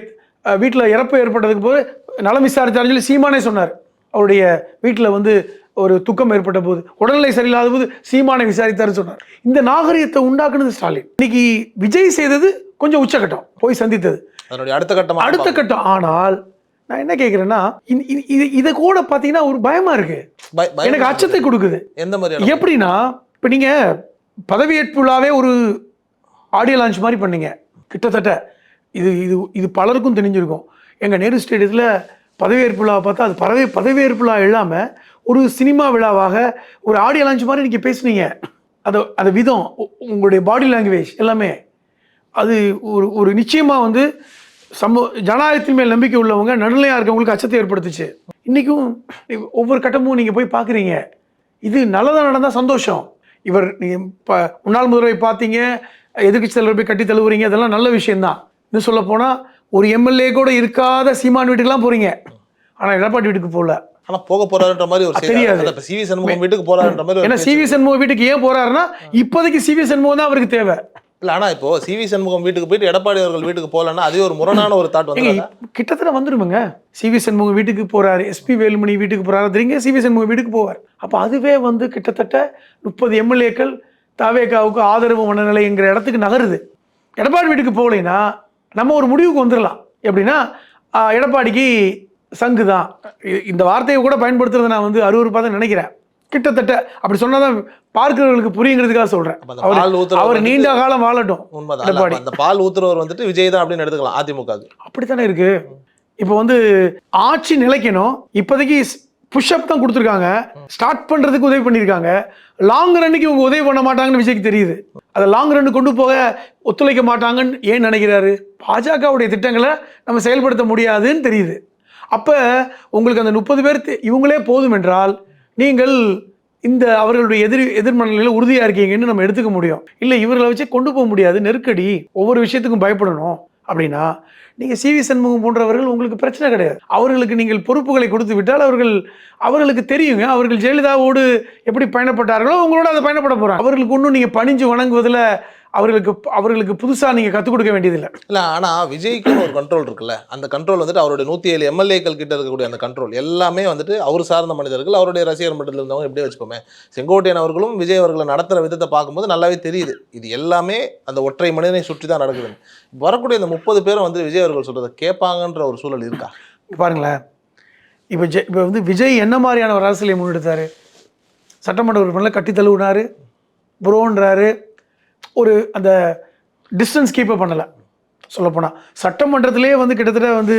வீட்டில் இறப்பு ஏற்பட்டதுக்கு போது நலம் விசாரித்தார்னு சொல்லி சீமானே சொன்னார். அவருடைய வீட்டில் வந்து ஒரு துக்கம் ஏற்பட்ட போது, உடல்நிலை சரியில்லாத போது சீமானை விசாரித்தாரு சொன்னார். இந்த நாகரிகத்தை உண்டாக்குனது ஸ்டாலின். இன்னைக்கு விஜய் செய்தது கொஞ்சம் உச்சகட்டம், போய் சந்தித்தது அடுத்த கட்டம். ஆனால் நான் என்ன கேட்கிறேன்னா, இதை கூட பார்த்தீங்கன்னா ஒரு பயமா இருக்கு, எனக்கு அச்சத்தை கொடுக்குது. எந்த மாதிரி எப்படின்னா, இப்போ நீங்க பதவியேற்பு விழாவே ஒரு ஆடியோ லான்ச் மாதிரி பண்ணீங்க. கிட்டத்தட்ட இது இது இது பலருக்கும் தெரிஞ்சிருக்கும். எங்கள் நேரு ஸ்டேடியத்தில் பதவியேற்பு விழாவை பார்த்தா அது பதவியேற்பு விழா இல்லாமல் ஒரு சினிமா விழாவாக ஒரு ஆடியோ லான்ச் மாதிரி நீங்கள் பேசுனீங்க. அந்த விதம், உங்களுடைய பாடி லாங்குவேஜ் எல்லாமே அது ஒரு நிச்சயமாக வந்து ஜனநாயகத்தின் மேல் நம்பிக்கை உள்ளவங்க, நடுநிலையாக இருக்கவங்களுக்கு அச்சத்தை ஏற்படுத்துச்சு. இன்றைக்கும் ஒவ்வொரு கட்டமும் நீங்கள் போய் பார்க்குறீங்க. இது நல்லதாக நடந்தால் சந்தோஷம். இவர் நீங்கள் முன்னாள் முதல்வரை பார்த்தீங்க, எதிர்கட்சி தலைவர் போய் கட்டி தழுவுறீங்க, அதெல்லாம் நல்ல விஷயம்தான். இன்னும் சொல்ல போனால் ஒரு எம்எல்ஏ கூட இருக்காத சீமான் வீட்டுக்குலாம் போகிறீங்க, ஆனால் எடப்பாடி வீட்டுக்கு போகல. ஆனால் போக போறாருன்ற மாதிரி ஒரு தெரியாது. சிவி சண்முகம் வீட்டுக்கு போறாருன்ற மாதிரி. ஏன்னா சிவி சண்முகம் வீட்டுக்கு ஏன் போறாருன்னா, இப்போதைக்கு சிவி சண்முகம் தான் அவருக்கு தேவை. இல்லை, ஆனால் இப்போ சிவி சண்முகம் வீட்டுக்கு போயிட்டு எடப்பாடி அவர்கள் வீட்டுக்கு போகலன்னா அதே ஒரு முரணான ஒரு தாட் வந்து கிட்டத்தட்ட வந்துருமுங்க. சிவி சண்முகம் வீட்டுக்கு போறாரு, எஸ்பி வேலுமணி வீட்டுக்கு போறாரு, தெரியுங்க சிவி சண்முகம் வீட்டுக்கு போவார். அப்போ அதுவே வந்து கிட்டத்தட்ட 30 எம்எல்ஏக்கள் தாவேகாவுக்கு ஆதரவு மனநிலைங்கிற இடத்துக்கு நகருது. எடப்பாடி வீட்டுக்கு போகலைன்னா நம்ம ஒரு முடிவுக்கு வந்துடலாம். எப்படின்னா, எடப்பாடிக்கு சங்கு தான். இந்த வார்த்தையை கூட பயன்படுத்துறதை நான் வந்து அருவருப்பாக தான் நினைக்கிறேன். கிட்டத்தட்ட அப்படி சொன்னாதான் பார்க்கிறவர்களுக்கு புரியுங்கிறதுக்காக சொல்றேன். அவர் நீண்ட காலம் வாழட்டும். உண்மைதான். அந்த பால் ஊத்துறவர் வந்துட்டு விஜய் தான் அப்படின்னு எடுத்துக்கலாம். அதிமுக அப்படித்தானே இருக்கு. இப்போ வந்து ஆட்சி நிலைக்கணும். இப்போதைக்கு புஷ்அப் தான் கொடுத்துருக்காங்க, ஸ்டார்ட் பண்றதுக்கு உதவி பண்ணியிருக்காங்க. லாங் ரன்னுக்கு இவங்க உதவி பண்ண மாட்டாங்கன்னு விஜய்க்கு தெரியுது. அதை லாங் ரன்னு கொண்டு போக ஒத்துழைக்க மாட்டாங்கன்னு ஏன் நினைக்கிறாரு? பாஜகவுடைய திட்டங்களை நம்ம செயல்படுத்த முடியாதுன்னு தெரியுது. அப்போ உங்களுக்கு அந்த 30 பேர் இவங்களே போதும் என்றால் நீங்கள் இந்த அவர்களுடைய எதிர்மனநிலையில் உறுதியாக இருக்கீங்கன்னு நம்ம எடுத்துக்க முடியும். இல்லை, இவர்களை வச்சு கொண்டு போக முடியாது, நெருக்கடி, ஒவ்வொரு விஷயத்துக்கும் பயப்படணும் அப்படின்னா நீங்கள் சிவி சண்முகம் போன்றவர்கள் உங்களுக்கு பிரச்சனை கிடையாது. அவர்களுக்கு நீங்கள் பொறுப்புகளை கொடுத்து விட்டால் அவர்களுக்கு தெரியுங்க. அவர்கள் ஜெயலலிதாவோடு எப்படி பயணப்பட்டார்களோ உங்களோட அதை பயணப்பட போகிறாங்க. அவர்களுக்கு ஒன்றும் நீங்கள் பணிஞ்சு வணங்குவதில் அவர்களுக்கு புதுசாக நீங்கள் கற்றுக் கொடுக்க வேண்டியதில்லை. இல்லை, ஆனால் விஜய்க்குன்னு ஒரு கண்ட்ரோல் இருக்குல்ல, அந்த கண்ட்ரோல் வந்துட்டு அவருடைய 107 எம்எல்ஏக்கள் கிட்ட இருக்கக்கூடிய அந்த கண்ட்ரோல் எல்லாமே வந்துட்டு அவர் சார்ந்த மனிதர்கள், அவருடைய ரசிகர் மன்றத்தில் இருந்தவங்க எப்படியே வச்சுக்கோமே. செங்கோட்டையன் அவர்களும் விஜய் அவர்களை நடத்துகிற விதத்தை பார்க்கும்போது நல்லாவே தெரியுது இது எல்லாமே அந்த ஒற்றை மனிதனை சுற்றி தான் நடக்குது. வரக்கூடிய இந்த 30 பேரும் வந்து விஜய் அவர்கள் சொல்கிறத கேட்பாங்கன்ற ஒரு சூழல் இருக்கா? பாருங்களேன், இப்போ வந்து விஜய் என்ன மாதிரியான ஒரு அரசியலை முன்னெடுத்தார்? சட்டமன்ற உறுப்பினர்களை கட்டி தழுவினார், புரோன்றாரு, ஒரு அந்த டிஸ்டன்ஸ் கீப்பப் பண்ணலை. சொல்லப்போனால் சட்டமன்றத்திலே வந்து கிட்டத்தட்ட வந்து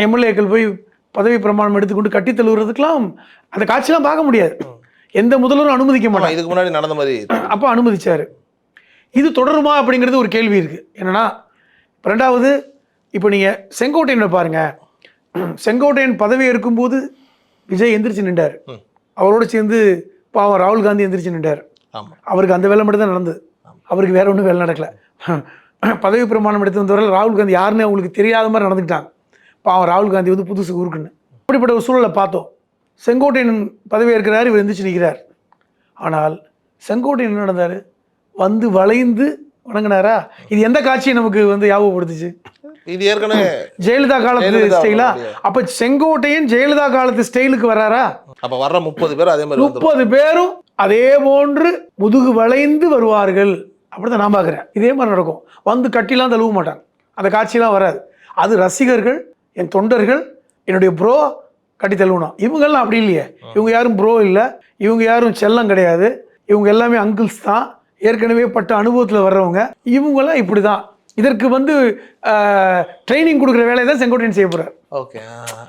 எம்எல்ஏக்கள் போய் பதவி பிரமாணம் எடுத்துக்கொண்டு கட்டி தழுவுறதுக்கெல்லாம் அந்த காட்சியெலாம் பார்க்க முடியாது. எந்த முதல்வரும் அனுமதிக்க மாட்டாங்க. இதுக்கு முன்னாடி நடந்த மாதிரி அப்போ அனுமதிச்சாரு. இது தொடருமா அப்படிங்கிறது ஒரு கேள்வி இருக்கு. என்னன்னா, ரெண்டாவது, இப்போ நீங்க செங்கோட்டையனை பாருங்க. செங்கோட்டையன் பதவி இருக்கும்போது விஜய் எந்திரிச்சு நின்றார். அவரோட சேர்ந்து பாவம் ராகுல் காந்தி எந்திரிச்சு நின்றார். அவருக்கு அந்த வேலை மட்டும் தான் நடந்தது, அவருக்கு வேற ஒன்றும் வேலை நடக்கல. பதவி பிரமாணம் எடுத்து வந்தவரை ராகுல் காந்தி யாருன்னு அவங்களுக்கு தெரியாத மாதிரி நடந்துக்கிட்டாங்க. பாவம் ராகுல் காந்தி வந்து புதுசு ஊருக்குன்னு. அப்படிப்பட்ட ஒரு சூழலை பார்த்தோம். செங்கோட்டையன் பதவி ஏற்கிறார், இவர் எந்திரிச்சு நிற்கிறார். ஆனால் செங்கோட்டையன் என்ன நடந்தார்? வந்து வளைந்து வணங்கினாரா? இது எந்த காட்சியை நமக்கு வந்து ஞாபகப்படுத்துச்சு? இது ஏற்கனவே ஜெயலலிதா காலத்து ஸ்டைலா? அப்ப செங்கோட்டையன் ஜெயலலிதா காலத்து ஸ்டைலுக்கு வராரா? அப்ப வர்ற 30 பேர் அதே மாதிரி 30 பேரும் அதே போன்று முதுகு வளைந்து வருவார்கள். அப்படிதான் நான் பார்க்குறேன். இதே மாதிரி நடக்கும். வந்து கட்டிலாம் தழுவ மாட்டாங்க, அந்த காட்சியெல்லாம் வராது. அது ரசிகர்கள், என் தொண்டர்கள், என்னுடைய ப்ரோ கட்டி தழுவணும். இவங்கெல்லாம் அப்படி இல்லையே. இவங்க யாரும் ப்ரோ இல்லை, இவங்க யாரும் செல்லம் கிடையாது, இவங்க எல்லாமே அங்கிள்ஸ் தான், ஏற்கனவே பட்ட அனுபவத்தில் வர்றவங்க. இவங்கெல்லாம் இப்படி தான். இதற்கு வந்து ட்ரைனிங் கொடுக்குற வேலையை தான் செங்கோட்டையன் செய்ய போகிறார். ஓகே.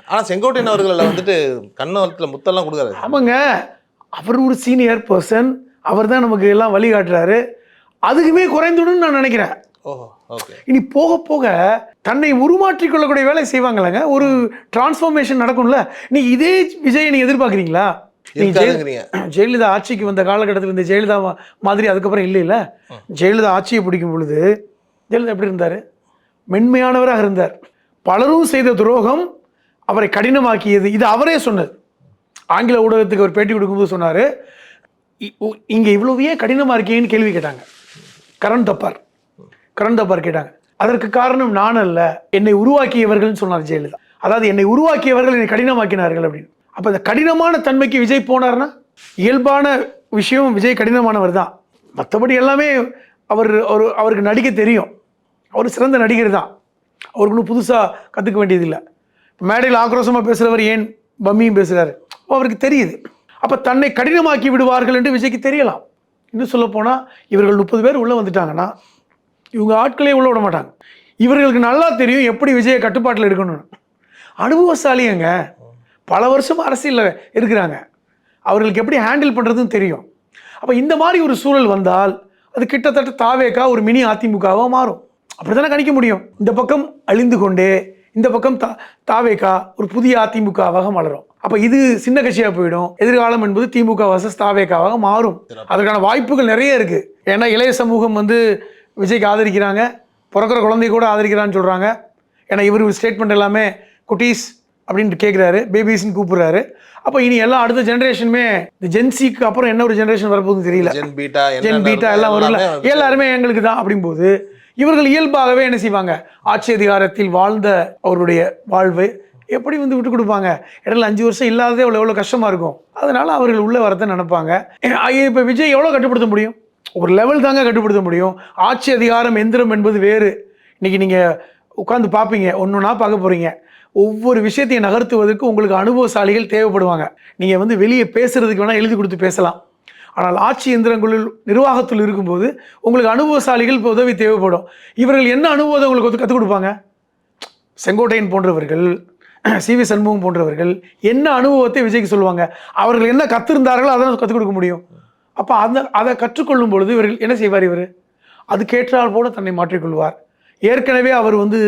ஆனால் செங்கோட்டையன் அவர்களை வந்துட்டு கண்ணத்தில் முத்தெல்லாம் கொடுக்குறாரு. ஆமாங்க, அவர் ஒரு சீனியர் பர்சன், அவர் தான் நமக்கு எல்லாம் வழிகாட்டுறாரு. அதுக்குமே குறைந்துடும் நான் நினைக்கிறேன். இனி போக போக தன்னை உருமாற்றிக் கொள்ளக்கூடிய வேலை செய்வாங்களாங்க. ஒரு டிரான்ஸ்ஃபார்மேஷன் நடக்கும்ல. நீ இதே விஜயை நீ எதிர்பார்க்குறீங்களா? ஜெயலலிதா ஆட்சிக்கு வந்த காலகட்டத்தில் இந்த ஜெயலலிதா மாதிரி அதுக்கப்புறம் இல்லை. ஜெயலலிதா ஆட்சியை பிடிக்கும் பொழுது ஜெயலலிதா எப்படி இருந்தார்? மென்மையானவராக இருந்தார். பலரும் செய்த துரோகம் அவரை கடினமாக்கியது. இது அவரே சொன்னது. ஆங்கில ஊடகத்துக்கு அவர் பேட்டி கொடுக்கும்போது சொன்னார், இங்கே இவ்வளோவே கடினமாக இருக்கேன்னு கேள்வி கேட்டாங்க. கரண் தப்பார் கேட்டாங்க. அதற்கு காரணம் நான் அல்ல, என்னை உருவாக்கியவர்கள்னு சொன்னார் ஜெயலலிதா. அதாவது என்னை உருவாக்கியவர்கள் என்னை கடினமாக்கினார்கள் அப்படின்னு. அப்போ இந்த கடினமான தன்மைக்கு விஜய் போனார்னா, இயல்பான விஷயம் விஜய் கடினமானவர் தான். மற்றபடி எல்லாமே அவருக்கு நடிக்க தெரியும். அவர் சிறந்த நடிகர் தான். அவருக்கு இன்னும் புதுசாக கற்றுக்க வேண்டியதில்லை. மேடையில் ஆக்ரோஷமாக பேசுகிறவர் ஏன் பம்மியும் பேசுகிறாரு, அவருக்கு தெரியுது. அப்போ தன்னை கடினமாக்கி விடுவார்கள் என்று விஜய்க்கு தெரியலாம். இன்னும் சொல்லப்போனால் இவர்கள் 30 பேர் உள்ளே வந்துட்டாங்கன்னா இவங்க ஆட்களே உள்ளே விட மாட்டாங்க. இவர்களுக்கு நல்லா தெரியும் எப்படி விஜயை கட்டுப்பாட்டில் எடுக்கணும்னு. அனுபவசாலிங்க, பல வருஷம் அரசியலில் இருக்கிறாங்க, அவர்களுக்கு எப்படி ஹேண்டில் பண்ணுறதுன்னு தெரியும். அப்போ இந்த மாதிரி ஒரு சூழல் வந்தால் அது கிட்டத்தட்ட தாவேக்கா ஒரு மினி அதிமுகவாக மாறும். அப்படி தானே கணிக்க முடியும். இந்த பக்கம் அழிந்து கொண்டே இந்த பக்கம் தாவேக்கா ஒரு புதிய அதிமுகவாக மலரும். அப்போ இது சின்ன கட்சியாக போயிடும். எதிர்காலம் என்பது திமுக வர்சஸ் தாவேக்காவாக மாறும். அதற்கான வாய்ப்புகள் நிறைய இருக்குது. ஏன்னா இளைய சமூகம் வந்து விஜய்க்கு ஆதரிக்கிறாங்க, பிறக்கிற குழந்தை கூட ஆதரிக்கிறான்னு சொல்கிறாங்க. ஏன்னா இவர் ஸ்டேட்மெண்ட் எல்லாமே குட்டீஸ் அப்படின்ட்டு கேட்குறாரு, பேபிஸ்ன்னு கூப்பிட்றாரு. அப்போ இனி எல்லாம் அடுத்த ஜென்ரேஷனுமே இந்த ஜென்சிக்கு அப்புறம் என்ன ஒரு ஜென்ரேஷன் வரப்போகுதுன்னு தெரியல. ஜென் பீட்டா எல்லாம் வரும்ல, எல்லாருமே எங்களுக்கு தான் அப்படிங்கும்போது இவர்கள் இயல்பாகவே என்ன செய்வாங்க, ஆட்சி அதிகாரத்தில் வாழ்ந்த அவருடைய வாழ்வை எப்படி வந்து விட்டு கொடுப்பாங்க? இடையில 5 வருஷம் இல்லாததே எவ்வளோ கஷ்டமாக இருக்கும். அதனால அவர்கள் உள்ள வரத்தை நினைப்பாங்க. இப்போ விஜய் எவ்வளோ கட்டுப்படுத்த முடியும்? ஒரு லெவல் தாங்க கட்டுப்படுத்த முடியும். ஆட்சி அதிகாரம் எந்திரம் என்பது வேறு. இன்னைக்கு நீங்கள் உட்காந்து பார்ப்பீங்க, ஒன்றுனா பார்க்க போகிறீங்க. ஒவ்வொரு விஷயத்தையும் நகர்த்துவதற்கு உங்களுக்கு அனுபவசாலிகள் தேவைப்படுவாங்க. நீங்கள் வந்து வெளியே பேசுறதுக்கு வேணால் எழுதி கொடுத்து பேசலாம். ஆனால் ஆட்சி எந்திரங்களில் நிர்வாகத்தில் இருக்கும்போது உங்களுக்கு அனுபவசாலிகள் இப்போ உதவி தேவைப்படும். இவர்கள் என்ன அனுபவத்தை உங்களுக்கு கற்றுக் கொடுப்பாங்க? செங்கோட்டையன் போன்றவர்கள், சிவி சண்முகம் போன்றவர்கள் என்ன அனுபவத்தை விஜய்க்கு சொல்லுவாங்க? அவர்கள் என்ன கற்றிருந்தார்களோ அதை கற்றுக் கொடுக்க முடியும். அப்போ அதை கற்றுக்கொள்ளும் பொழுது இவர்கள் என்ன செய்வார்? இவர் அதுக்கேற்றால் போல தன்னை மாற்றிக்கொள்வார். ஏற்கனவே அவர் வந்து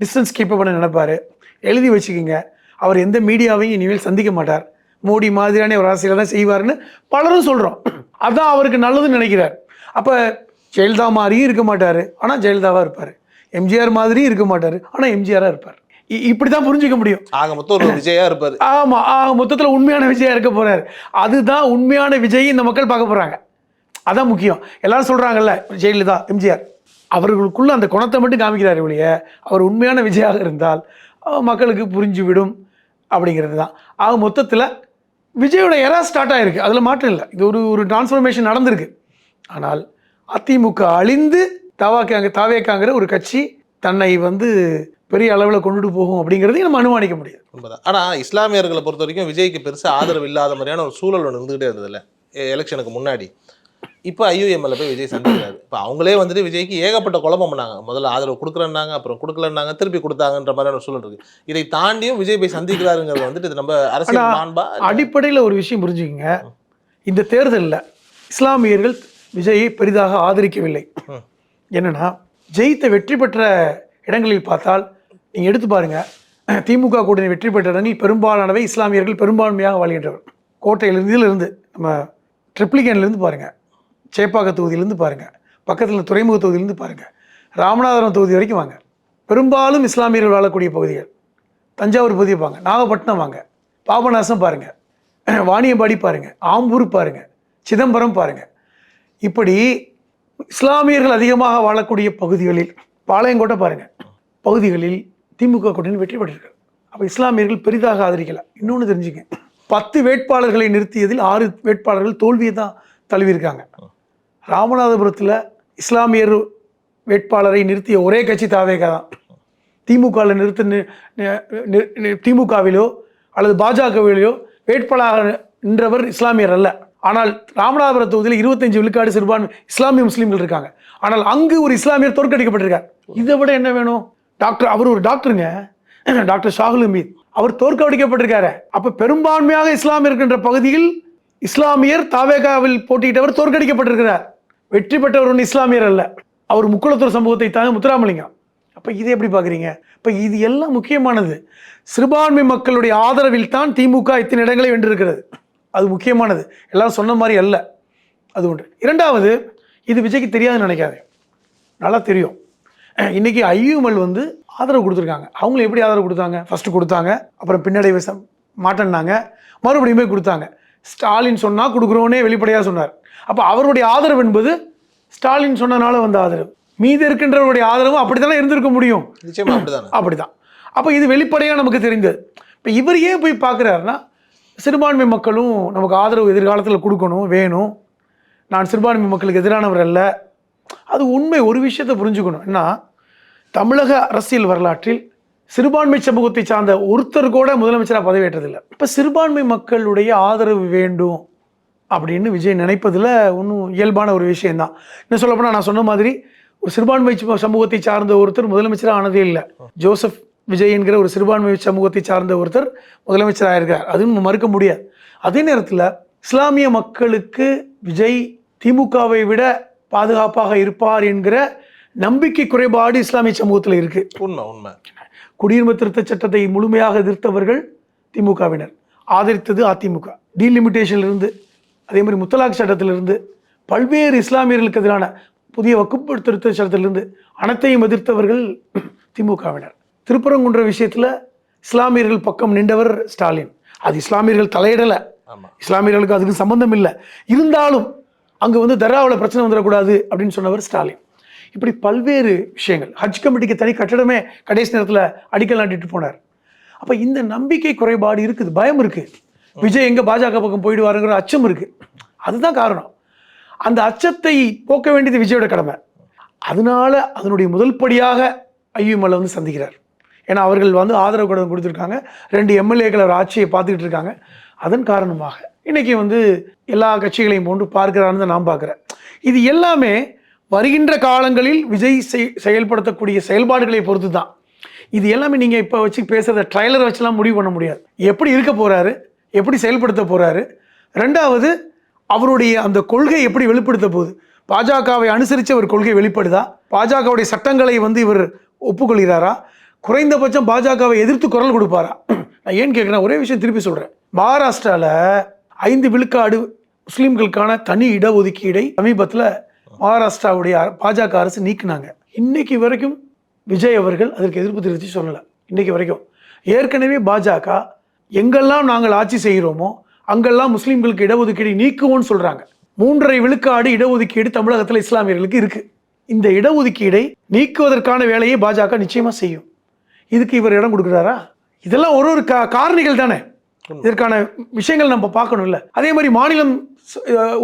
டிஸ்டன்ஸ் கீப் பண்ண நினைப்பார். எழுதி வச்சுக்கிங்க, அவர் எந்த மீடியாவையும் இனிமேல் சந்திக்க மாட்டார். மோடி மாதிரியான ஒரு அரசியலை தான் செய்வார்னு பலரும் சொல்கிறோம். அதான் அவருக்கு நல்லதுன்னு நினைக்கிறார். அப்போ ஜெயலலிதா மாதிரியும் இருக்க மாட்டார், ஆனால் ஜெயலலிதாவாக இருப்பார். எம்ஜிஆர் மாதிரியும் இருக்க மாட்டார், ஆனால் எம்ஜிஆராக இருப்பார். இப்படி தான் புரிஞ்சிக்க முடியும். ஆக மொத்தம் ஒரு விஜயா இருப்பார். ஆமாம், ஆக மொத்தத்தில் உண்மையான விஜயா இருக்க போகிறார். அதுதான் உண்மையான விஜய் இந்த மக்கள் பார்க்க போகிறாங்க. அதான் முக்கியம். எல்லாரும் சொல்கிறாங்கல்ல, ஜெயலலிதா எம்ஜிஆர், அவர்களுக்குள்ள அந்த குணத்தை மட்டும் காமிக்கிறார் ஒழிய அவர் உண்மையான விஜயாக இருந்தால் மக்களுக்கு புரிஞ்சுவிடும் அப்படிங்கிறது தான். ஆக மொத்தத்தில் விஜயோட எரா ஸ்டார்ட் ஆகிருக்கு, அதில் மாற்றம் இல்லை. இது ஒரு டிரான்ஸ்ஃபர்மேஷன் நடந்திருக்கு. ஆனால் அதிமுக அழிந்து தாவேக்காங்கிற ஒரு கட்சி தன்னை வந்து பெரிய அளவில் கொண்டுட்டு போகும் அப்படிங்கிறதையும் நம்ம அனுமானிக்க முடியாது. உண்மைதான். ஆனால் இஸ்லாமியர்களை பொறுத்த வரைக்கும் விஜய்க்கு பெருசாக ஆதரவு இல்லாத மாதிரியான ஒரு சூழல் ஒன்று இருந்துகிட்டே இருந்ததில்ல எலெக்ஷனுக்கு முன்னாடி. இப்போ IUML போய் விஜய் சந்திக்கிறாரு. இப்போ அவங்களே வந்துட்டு விஜய்க்கு ஏகப்பட்ட குழப்பம் பண்ணாங்க. முதல்ல ஆதரவு கொடுக்குறேன்னாங்க, அப்புறம் கொடுக்கலன்னாங்க, திருப்பி கொடுத்தாங்கன்ற மாதிரியான சூழல் இருக்கு. இதை தாண்டியும் விஜய் போய் சந்திக்கிறாருங்கிறது வந்துட்டு இது நம்ம அரசியல் மாண்பா? அடிப்படையில் ஒரு விஷயம் புரிஞ்சுக்கங்க, இந்த தேர்தலில் இஸ்லாமியர்கள் விஜயை பெரிதாக ஆதரிக்கவில்லை. என்னன்னா ஜெயித்த வெற்றி பெற்ற இடங்களில் பார்த்தால் நீங்கள் எடுத்து பாருங்க, திமுக கூட்டணி வெற்றி பெற்ற இடங்களில் பெரும்பாலானவை இஸ்லாமியர்கள் பெரும்பான்மையாக வாழ்கின்றவர். கோட்டையிலிருந்து நம்ம ட்ரிப்ளிகன்லேருந்து பாருங்கள், சேப்பாக்க தொகுதியிலேருந்து பாருங்கள், பக்கத்தில் துறைமுக தொகுதியிலேருந்து பாருங்கள், ராமநாதபுரம் தொகுதி வரைக்கும் வாங்க, பெரும்பாலும் இஸ்லாமியர்கள் வாழக்கூடிய பகுதிகள். தஞ்சாவூர் பகுதியை பாருங்க, நாகப்பட்டினம் வாங்க, பாபநாசம் பாருங்கள், வாணியம்பாடி பாருங்கள், ஆம்பூர் பாருங்கள், சிதம்பரம் பாருங்கள். இப்படி இஸ்லாமியர்கள் அதிகமாக வாழக்கூடிய பகுதிகளில், பாளையங்கோட்டை பாருங்கள், பகுதிகளில் திமுக கூட்டணி வெற்றி பெற்றிருக்காரு. அப்போ இஸ்லாமியர்கள் பெரிதாக ஆதரிக்கல. இன்னொன்று தெரிஞ்சுங்க, 10 வேட்பாளர்களை நிறுத்தியதில் 6 வேட்பாளர்கள் தோல்வியை தான் தழுவியிருக்காங்க. ராமநாதபுரத்தில் இஸ்லாமியர் வேட்பாளரை நிறுத்திய ஒரே கட்சி தாவேகா தான். திமுகவில் திமுகவிலோ அல்லது பாஜகவிலோ வேட்பாளராக நின்றவர் இஸ்லாமியர் அல்ல. ஆனால் ராமநாதபுரம் தொகுதியில் 25 விழுக்காடு சிறுபான்மை இஸ்லாமிய முஸ்லீம்கள் இருக்காங்க. ஆனால் அங்கு ஒரு இஸ்லாமியர் தோற்கடிக்கப்பட்டிருக்கார். இதை விட என்ன வேணும்? டாக்டர், அவர் ஒரு டாக்டருங்க, டாக்டர் ஷாகுல் ஹமீத், அவர் தோற்கடிக்கப்பட்டிருக்காரு. அப்ப பெரும்பான்மையாக இஸ்லாமியர் இருக்கின்ற பகுதியில் இஸ்லாமியர் தாவேகாவில் போட்டியிட்டவர் தோற்கடிக்கப்பட்டிருக்கிறார். வெற்றி பெற்றவர் ஒன்று இஸ்லாமியர் அல்ல, அவர் முக்குளத்தூர் சமூகத்தை தாங்க முத்துராமலிங்கம். அப்ப இதை எப்படி பாக்குறீங்க? இப்ப இது எல்லாம் முக்கியமானது. சிறுபான்மை மக்களுடைய ஆதரவில் தான் திமுக இத்தனை இடங்களை வென்றிருக்கிறது. அது முக்கியமானது, எல்லாரும் சொன்ன மாதிரி அல்ல. அது ஒன்று. இரண்டாவது, இது விஜய்க்கு தெரியாதுன்னு நினைக்காது, நல்லா தெரியும். இன்னைக்கு ஐயுமல் ஆதரவு கொடுத்துருக்காங்க. அவங்களும் எப்படி ஆதரவு கொடுத்தாங்க? ஃபர்ஸ்ட் கொடுத்தாங்க, அப்புறம் பின்னாடி மாட்டேன்னாங்க, மறுபடியுமே கொடுத்தாங்க. ஸ்டாலின் சொன்னா கொடுக்குறோன்னே வெளிப்படையாக சொன்னார். அப்போ அவருடைய ஆதரவு என்பது ஸ்டாலின் சொன்னனால வந்த ஆதரவு. மீது இருக்கின்றவருடைய ஆதரவும் அப்படித்தானே இருந்திருக்க முடியும். அப்படிதான். அப்போ இது வெளிப்படையாக நமக்கு தெரிந்தது. இப்போ இவர் ஏன் போய் பார்க்குறாருன்னா, சிறுபான்மை மக்களும் நமக்கு ஆதரவு எதிர்காலத்தில் கொடுக்கணும், வேணும், நான் சிறுபான்மை மக்களுக்கு எதிரானவர் அல்ல. அது உண்மை. ஒரு விஷயத்தை புரிஞ்சுக்கணும், என்ன, தமிழக அரசியல் வரலாற்றில் சிறுபான்மை சமூகத்தை சார்ந்த ஒருத்தர் கூட முதலமைச்சராக பதவியேற்றதில்லை. இப்போ சிறுபான்மை மக்களுடைய ஆதரவு வேண்டும் அப்படின்னு விஜய் நினைப்பதில் ஒன்றும் இயல்பான ஒரு விஷயம்தான். என்ன சொல்லப்போனால், நான் சொன்ன மாதிரி ஒரு சிறுபான்மை சமூகத்தை சார்ந்த ஒருத்தர் முதலமைச்சராக ஆனதே இல்லை. ஜோசப் விஜய் என்கிற ஒரு சிறுபான்மை சமூகத்தை சார்ந்த ஒருத்தர் முதலமைச்சராக இருக்கார், அதுவும் மறுக்க முடியாது. அதே நேரத்தில் இஸ்லாமிய மக்களுக்கு விஜய் திமுகவை விட பாதுகாப்பாக இருப்பார் என்கிற நம்பிக்கை குறைபாடு இஸ்லாமிய சமூகத்தில் இருக்கு. உண்மை. குடியுரிமை திருத்த சட்டத்தை முழுமையாக எதிர்த்தவர்கள் திமுகவினர், ஆதரித்தது அதிமுக. டீலிமிட்டேஷன்லிருந்து, அதே மாதிரி முத்தலாக் சட்டத்திலிருந்து, பல்வேறு இஸ்லாமியர்களுக்கு எதிரான புதிய வக்குப்பு திருத்த சட்டத்திலிருந்து அனைத்தையும் எதிர்த்தவர்கள் திமுகவினர். திருப்பரங்குன்ற விஷயத்தில் இஸ்லாமியர்கள் பக்கம் நின்றவர் ஸ்டாலின். அது இஸ்லாமியர்கள் தலையிடலை, இஸ்லாமியர்களுக்கு அதுக்கு சம்பந்தம் இல்லை. இருந்தாலும் அங்கே தர்காவில் பிரச்சனை வந்துடக்கூடாது அப்படின்னு சொன்னவர் ஸ்டாலின். இப்படி பல்வேறு விஷயங்கள். ஹஜ் கமிட்டிக்கு தனி கட்டடமே கடைசி நேரத்தில் அடிக்கல் நாட்டிட்டு போனார். அப்போ இந்த நம்பிக்கை குறைபாடு இருக்குது, பயம் இருக்குது. விஜய் எங்கே பாஜக பக்கம் போயிடுவாருங்கிற அச்சம் இருக்குது. அதுதான் காரணம். அந்த அச்சத்தை போக்க வேண்டியது விஜயோட கடமை. அதனால அதனுடைய முதல் படியாக ஐயுமல்ல சந்திக்கிறார். ஏன்னா அவர்கள் ஆதரவு கடன் கொடுத்துருக்காங்க, 2 எம்எல்ஏக்கள் அவர் ஆட்சியை பார்த்துக்கிட்டு இருக்காங்க. அதன் காரணமாக இன்னைக்கு எல்லா கட்சிகளையும் போன்று பார்க்கிறான்னு தான் நான் பார்க்குறேன். இது எல்லாமே வருகின்ற காலங்களில் விஜய் செயல்படுத்தக்கூடிய செயல்பாடுகளை பொறுத்து தான். இது எல்லாமே நீங்கள் இப்போ வச்சு பேசுகிற ட்ரைலரை வச்சுலாம் முடிவு பண்ண முடியாது. எப்படி இருக்க போகிறாரு, எப்படி செயல்படுத்த போகிறாரு, ரெண்டாவது அவருடைய அந்த கொள்கை எப்படி வெளிப்படுத்த போகுது. பாஜகவை அனுசரித்து அவர் கொள்கை வெளிப்படுதா, பாஜகவுடைய சட்டங்களை இவர் ஒப்புக்கொள்கிறாரா, குறைந்தபட்சம் பாஜகவை எதிர்த்து குரல் கொடுப்பாரா? நான் ஏன் கேட்குறேன், ஒரே விஷயம் திருப்பி சொல்கிறேன். மகாராஷ்டிராவில் 5 விழுக்காடு முஸ்லீம்களுக்கான தனி இடஒதுக்கீடை சமீபத்தில் மகாராஷ்டிராவுடைய பாஜக அரசு நீக்கினாங்க. இன்னைக்கு வரைக்கும் விஜய் அவர்கள் அதற்கு எதிர்ப்பு தெரிவித்து சொல்லலை. இன்னைக்கு வரைக்கும் ஏற்கனவே பாஜக எங்கெல்லாம் நாங்கள் ஆட்சி செய்கிறோமோ அங்கெல்லாம் முஸ்லீம்களுக்கு இடஒதுக்கீடை நீக்குவோன்னு சொல்கிறாங்க. 3.5 விழுக்காடு இடஒதுக்கீடு தமிழகத்தில் இஸ்லாமியர்களுக்கு இருக்குது. இந்த இடஒதுக்கீடை நீக்குவதற்கான வேலையை பாஜக நிச்சயமாக செய்யும். இதுக்கு இவர் இடம் கொடுக்குறாரா? இதெல்லாம் ஒரு காரணிகள் தானே. இதற்கான விஷயங்கள் நம்ம பார்க்கணும்ல. அதே மாதிரி மாநிலம்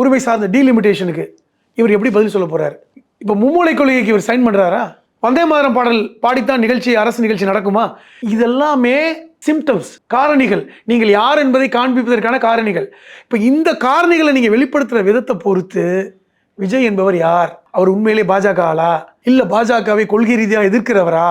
உரிமை சார்ந்த டீலிமிட்டேஷனுக்கு இவர் எப்படி பதில் சொல்ல போறாரு? இப்போ மும்மொழி கொள்கைக்கு இவர் சைன் பண்றாரா? வந்தே மாதரம் பாடல் பாடித்தான் அரசு நிகழ்ச்சி நடக்குமா? இதெல்லாமே சிம்டம்ஸ், காரணிகள். நீங்கள் யார் என்பதை காண்பிப்பதற்கான காரணிகள். இப்போ இந்த காரணிகளை நீங்க வெளிப்படுத்துற விதத்தை பொறுத்து விஜய் என்பவர் யார், அவர் உண்மையிலே பாஜக ஆளா இல்ல பாஜகவை கொள்கை ரீதியாக எதிர்க்கிறவரா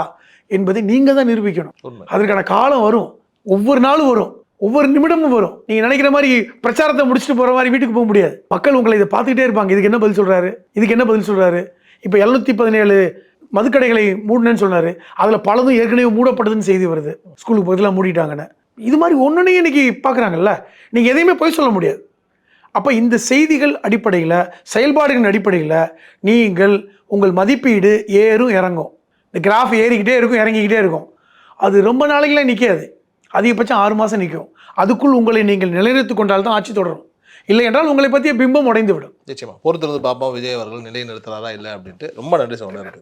என்பதை நீங்க தான் நிரூபிக்கணும். அதற்கான காலம் வரும், ஒவ்வொரு நாளும் வரும். ஒவ்வொரு நிமிடமும் வரும். நீங்கள் நினைக்கிற மாதிரி பிரச்சாரத்தை முடிச்சுட்டு போகிற மாதிரி வீட்டுக்கு போக முடியாது. மக்கள் உங்களை இதை பார்த்துக்கிட்டே இருப்பாங்க. இதுக்கு என்ன பதில் சொல்கிறாரு, இதுக்கு என்ன பதில் சொல்கிறாரு. இப்போ 717 மதுக்கடைகளை மூடினேன்னு சொன்னார். அதில் பலதும் ஏற்கனவே மூடப்படுதுன்னு செய்தி வருது. ஸ்கூலுக்கு பதிலாக மூடிட்டாங்கன்னு. இது மாதிரி ஒன்றுனையும் இன்றைக்கி பார்க்குறாங்கல்ல. நீங்கள் எதையுமே போய் சொல்ல முடியாது. அப்போ இந்த செய்திகள் அடிப்படையில், செயல்பாடுகளின் அடிப்படையில் நீங்கள் உங்கள் மதிப்பீடு ஏறும் இறங்கும். இந்த கிராஃப் ஏறிக்கிட்டே இருக்கும், இறங்கிக்கிட்டே இருக்கும். அது ரொம்ப நாளைக்கெல்லாம் நிற்காது. அதிகபட்சம் 6 மாதம் நிற்கும். அதுக்குள் உங்களை நீங்கள் நிலைநிறுத்திக் கொண்டால் தான் ஆட்சி தொடரும். இல்லை என்றால் உங்களை பற்றிய பிம்பம் உடைந்து விடும். நிச்சயமா பொறுத்திருந்து பார்ப்போம் விஜய் அவர்கள் நிலைநிறுத்துறாரா இல்லை அப்படின்ட்டு. ரொம்ப நன்றி சார்.